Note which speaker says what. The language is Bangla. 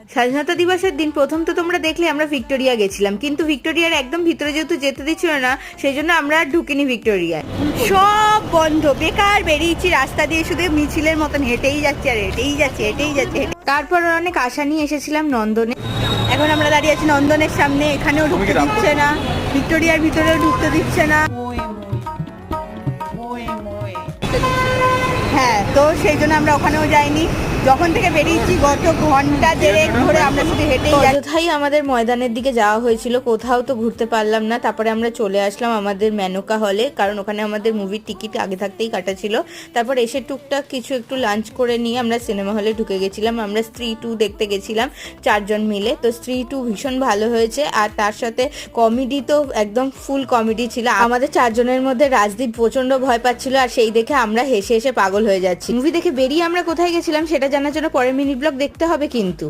Speaker 1: স্বাধীনতা দিবসের দিন প্রথম তো তোমরা দেখলে আমরা ভিক্টোরিয়া গেছিলাম, কিন্তু ভিক্টোরিয়ার একদম ভিতরে যেহেতু যেতে দিচ্ছিল না, সেই জন্য আমরা আর ঢুকিনি ভিক্টোরিয়ায়।
Speaker 2: সব বন্ধ, বেকার বেরিয়েছি রাস্তা দিয়ে, শুধু মিছিলের মতন হেঁটেই যাচ্ছে আর হেঁটেই যাচ্ছে হেঁটেই যাচ্ছে।
Speaker 1: তারপর অনেক আশা নিয়ে এসেছিলাম নন্দনে।
Speaker 2: এখন আমরা দাঁড়িয়ে আছি নন্দনের সামনে, এখানেও ঢুকতে দিচ্ছে না, ভিক্টোরিয়ার ভিতরেও ঢুকতে দিচ্ছে না। হ্যাঁ, তো সেই জন্য আমরা ওখানেও যাইনি। যখন থেকে বেরিয়েছি গত ঘন্টা দেড়েক ধরে আমরা শুধু হেঁটেই যাচ্ছি।
Speaker 1: অযথাই আমাদের ময়দানের দিকে যাওয়া হয়েছিল, কোথাও তো ঘুরতে পারলাম না। তারপরে আমরা চলে আসলাম আমাদের মেনকা হলে, কারণ ওখানে আমাদের মুভির টিকিট আগে থাকতেই কাটা ছিল। তারপর এসে টুকটাক কিছু একটু লাঞ্চ করে নিয়ে আমরা সিনেমা হলে ঢুকে গেছিলাম। আমরা স্ত্রী 2 দেখতে গেছিলাম 4 জন মিলে। তো স্ত্রী 2 ভীষণ ভালো হয়েছে, আর তার সাথে কমেডি তো একদম ফুল কমেডি ছিল। আমাদের 4 জনের মধ্যে রাজদীপ প্রচন্ড ভয় পাচ্ছিল, আর সেই দেখে আমরা হেসে হেসে পাগল হয়ে যাচ্ছি। মুভি দেখে বেরিয়ে আমরা কোথায় গেছিলাম সেটা জানার জন্য পরের মিনি ব্লগ দেখতে হবে কিন্তু।